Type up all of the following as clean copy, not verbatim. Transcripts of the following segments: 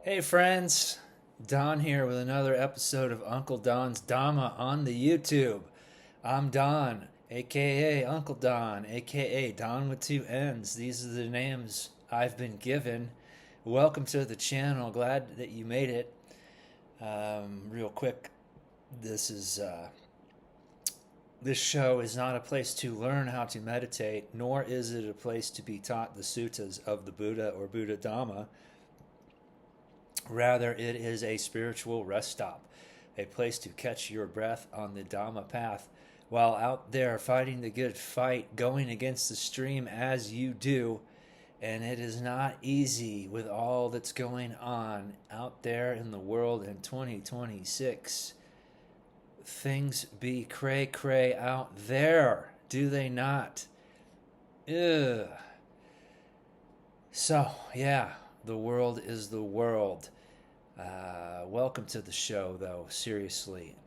Hey friends, Don here with another episode of Uncle Don's Dhamma on the YouTube. I'm Don, aka Uncle Don, aka Don with two N's. These are the names I've been given. Welcome to the channel. Glad that you made it. Real quick, this is this show is not a place to learn how to meditate, nor is it a place to be taught the suttas of the Buddha or Buddha Dhamma. Rather, it is a spiritual rest stop, a place to catch your breath on the Dhamma path while out there fighting the good fight, going against the stream as you do. And it is not easy with all that's going on out there in the world in 2026. Things be cray cray out there, do they not? Ugh. So, yeah, the world is the world. Welcome to the show, though, seriously.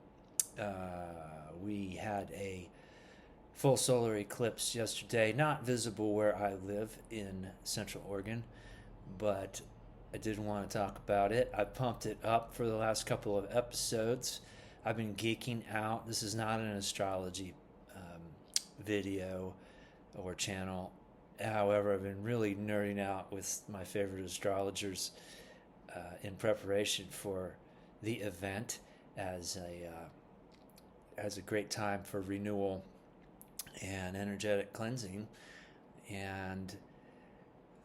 We had a full solar eclipse yesterday, not visible where I live in Central Oregon, but I did want to talk about it. I pumped it up for the last couple of episodes. I've been geeking out. This is not an astrology video or channel. However, I've been really nerding out with my favorite astrologers in preparation for the event as a great time for renewal and energetic cleansing. And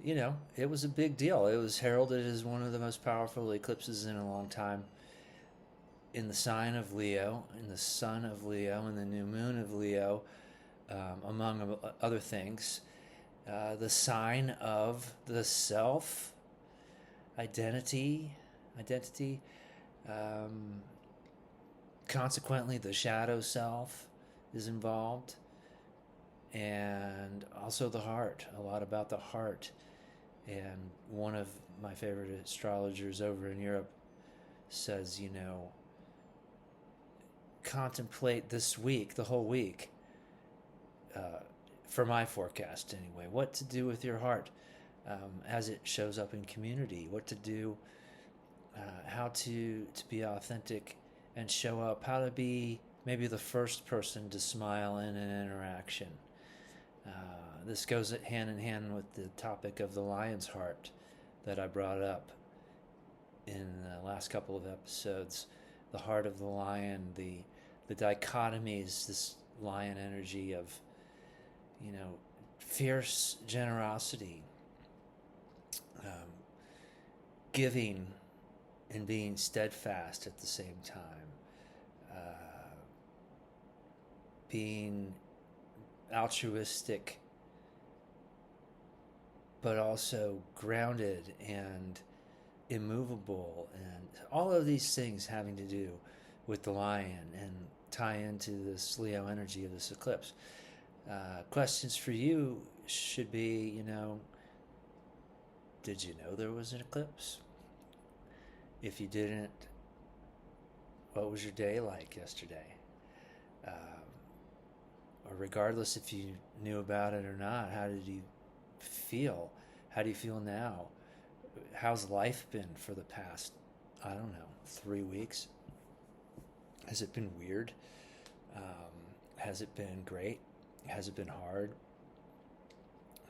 it was a big deal. It was heralded as one of the most powerful eclipses in a long time, in the sign of Leo, in the sun of Leo, in the new moon of Leo, among other things. The sign of the self, identity. Consequently, the shadow self is involved, and also the heart. A lot about the heart. And one of my favorite astrologers over in Europe says, contemplate this week, the whole week, for my forecast anyway, what to do with your heart as it shows up in community, what to do, how to be authentic and show up, how to be maybe the first person to smile in an interaction. This goes hand in hand with the topic of the lion's heart that I brought up in the last couple of episodes. The heart of the lion, the dichotomies, this lion energy of, fierce generosity, giving and being steadfast at the same time, being altruistic, but also grounded and immovable, and all of these things having to do with the lion and tie into this Leo energy of this eclipse. Questions for you should be, did you know there was an eclipse? If you didn't, what was your day like yesterday? Or regardless if you knew about it or not, how did you feel? How do you feel now? How's life been for the past, 3 weeks? Has it been weird? Has it been great? Has it been hard?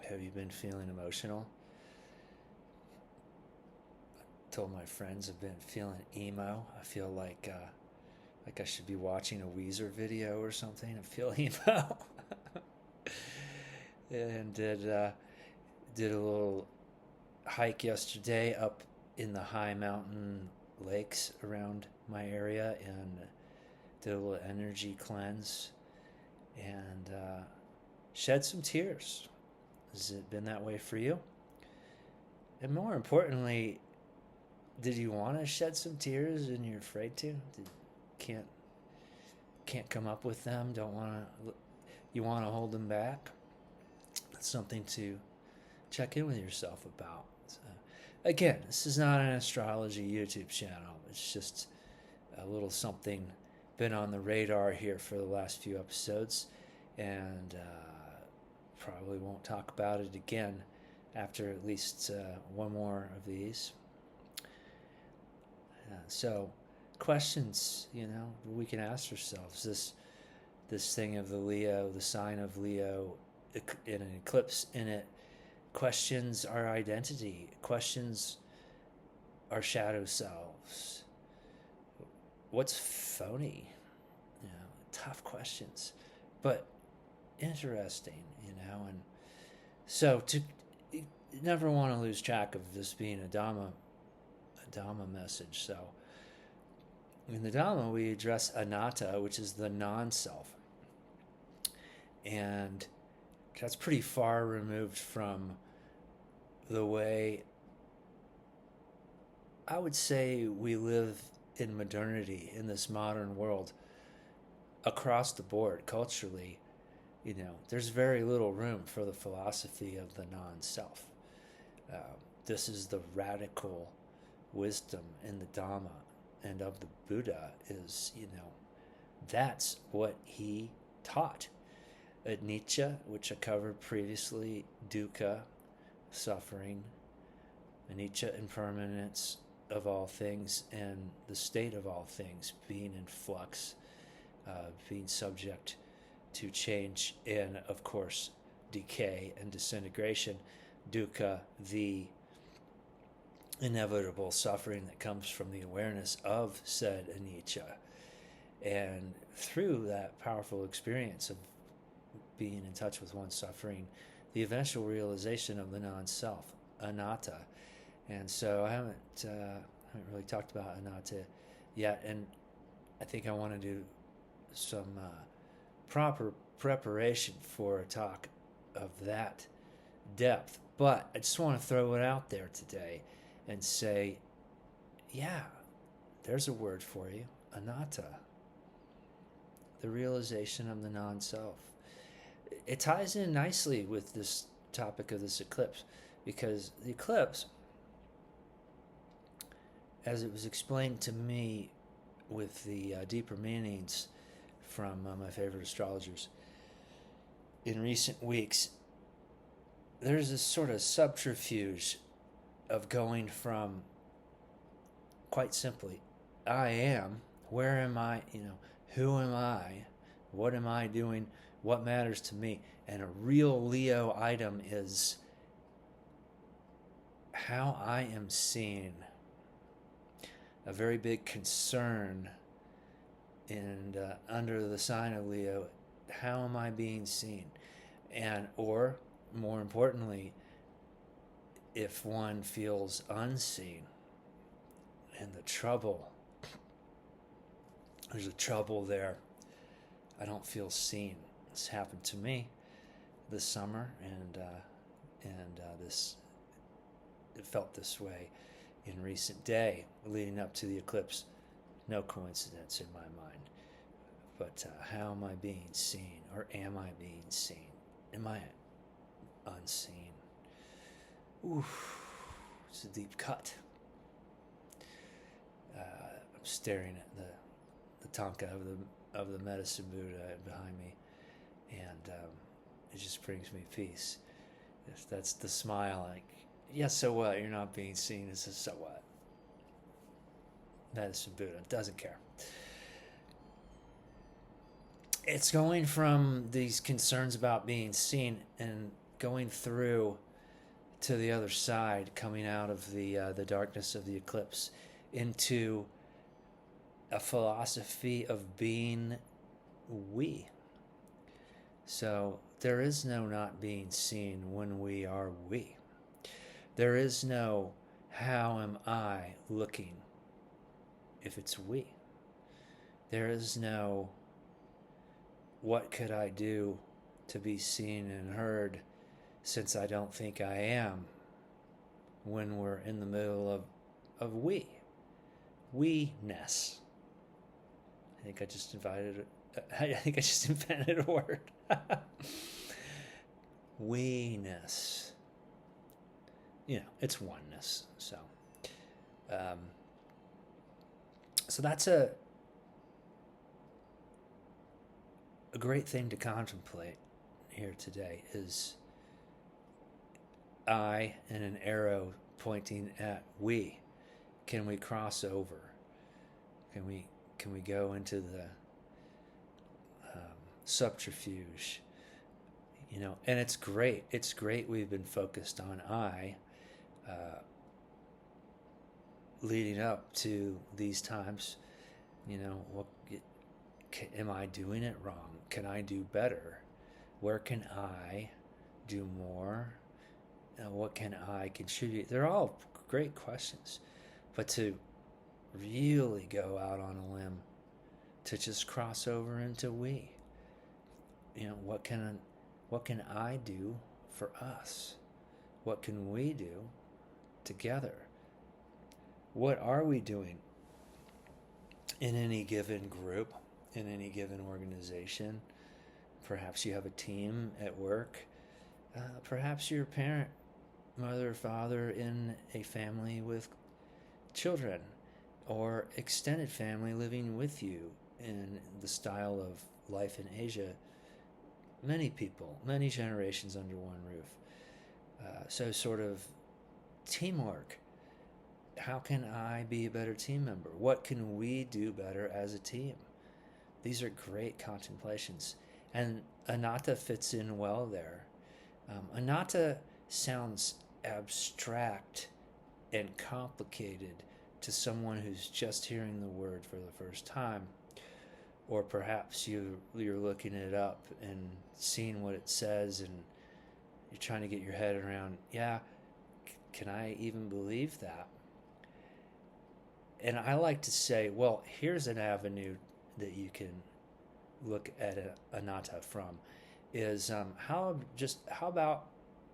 Have you been feeling emotional? I told my friends I've been feeling emo. I feel like I should be watching a Weezer video or something. I feel emo. And did a little hike yesterday up in the high mountain lakes around my area, and did a little energy cleanse, and shed some tears. Has it been that way for you? And more importantly, did you want to shed some tears and you're afraid to? Can't come up with them? You want to hold them back? That's something to check in with yourself about. Again, this is not an astrology YouTube channel. It's just a little something been on the radar here for the last few episodes, and probably won't talk about it again after at least one more of these. So, questions, we can ask ourselves. This thing of the Leo, the sign of Leo, in an eclipse in it, questions our identity, questions our shadow selves. What's phony? Tough questions, but interesting, and so you never want to lose track of this being a Dhamma message. So in the Dhamma, we address anatta, which is the non-self, and that's pretty far removed from the way I would say we live in modernity in this modern world. Across the board, culturally, there's very little room for the philosophy of the non-self. This is the radical wisdom in the Dhamma and of the Buddha is, that's what he taught. Anicca, which I covered previously, dukkha, suffering, anicca, impermanence of all things, and the state of all things, being in flux, being subject to change, and of course decay and disintegration. Dukkha, the inevitable suffering that comes from the awareness of said anicca. And through that powerful experience of being in touch with one's suffering, the eventual realization of the non-self, anatta. And so I haven't really talked about anatta yet, and I think I want to do some proper preparation for a talk of that depth. But I just want to throw it out there today and say, yeah, there's a word for you, anatta, the realization of the non-self. It ties in nicely with this topic of this eclipse, because the eclipse, as it was explained to me with the deeper meanings from my favorite astrologers in recent weeks, there's this sort of subterfuge of going from, quite simply, I am, where am I, who am I, what am I doing, what matters to me, and a real Leo item is how I am seen. A very big concern, and under the sign of Leo, how am I being seen? And, or more importantly, if one feels unseen, and the trouble, there's a trouble there. I don't feel seen. This happened to me this summer, and it felt this way in recent day leading up to the eclipse. No coincidence in my mind. But how am I being seen, or am I being seen? Am I unseen? Oof, it's a deep cut. I'm staring at the tanka of the medicine Buddha behind me, and it just brings me peace. That's the smile. Like, yeah, so what? You're not being seen. This is so what? Medicine Buddha doesn't care. It's going from these concerns about being seen and going through to the other side, coming out of the darkness of the eclipse, into a philosophy of being we. So there is no not being seen when we are we. There is no how am I looking if it's we. There is no what could I do to be seen and heard, since I don't think I am, when we're in the middle of we-ness. I think I just invented a word. We-ness. It's oneness. So that's a great thing to contemplate here today, is I and an arrow pointing at we. Can we cross over? Can we go into the subterfuge? And it's great. It's great we've been focused on I leading up to these times. What am I doing it wrong? Can I do better? Where can I do more? What can I contribute? They're all great questions, but to really go out on a limb, to just cross over into we. What can I do for us? What can we do together? What are we doing in any given group, in any given organization? Perhaps you have a team at work. Perhaps you're a parent, mother or father in a family with children, or extended family living with you in the style of life in Asia. Many people, many generations under one roof. So sort of teamwork. How can I be a better team member? What can we do better as a team? These are great contemplations. And anatta fits in well there. Anatta sounds abstract and complicated to someone who's just hearing the word for the first time. Or perhaps you're looking it up and seeing what it says, and you're trying to get your head around, can I even believe that? And I like to say, well, here's an avenue that you can look at anatta from, is how about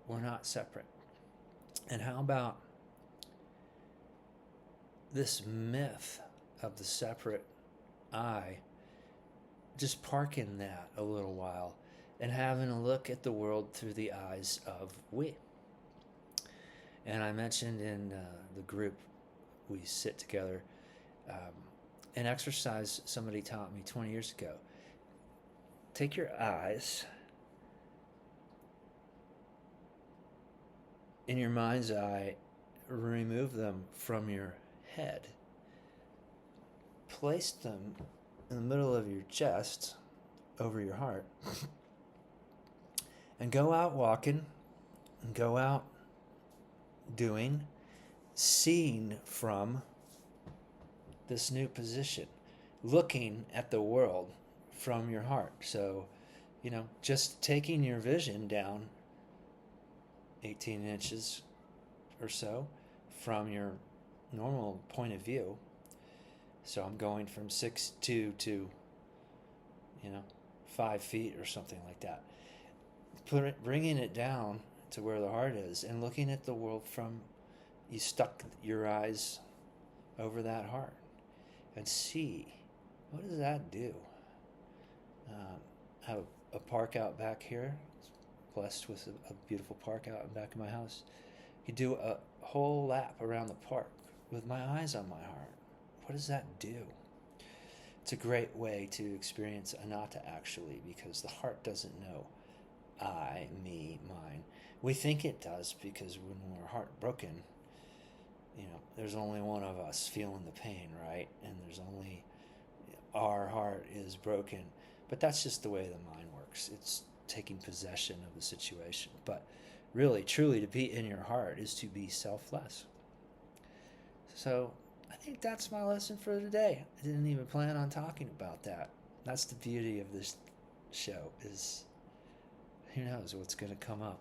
we're not separate? And how about this myth of the separate I, just parking that a little while and having a look at the world through the eyes of we. And I mentioned in the group we sit together, an exercise somebody taught me 20 years ago. Take your eyes, in your mind's eye, remove them from your head, place them in the middle of your chest, over your heart, and go out walking, and go out doing, seeing from this new position, looking at the world from your heart. So, just taking your vision down 18 inches or so from your normal point of view. So I'm going from 6'2" to 5 feet or something like that. Bringing it down to where the heart is and looking at the world from, you stuck your eyes over that heart and see, what does that do? I have a park out back here. Blessed with a beautiful park out in the back of my house. You do a whole lap around the park with my eyes on my heart. What does that do? It's a great way to experience anatta, actually, because the heart doesn't know I, me, mine. We think it does because when we're heartbroken, there's only one of us feeling the pain, right? And there's only our heart is broken. But that's just the way the mind works. It's taking possession of the situation. But really, truly, to be in your heart is to be selfless. So I think that's my lesson for today. I didn't even plan on talking about that. That's the beauty of this show, is who knows what's going to come up.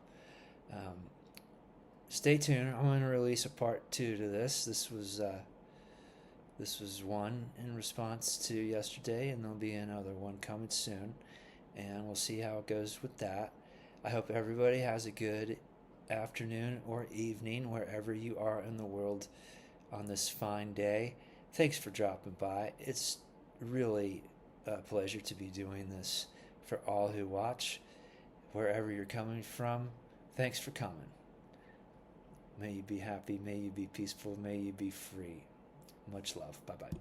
Stay tuned. I'm going to release a part 2 to this. This was one in response to yesterday, and there'll be another one coming soon, and we'll see how it goes with that. I hope everybody has a good afternoon or evening wherever you are in the world on this fine day. Thanks for dropping by. It's really a pleasure to be doing this for all who watch. Wherever you're coming from, thanks for coming. May you be happy, may you be peaceful, may you be free. Much love. Bye-bye.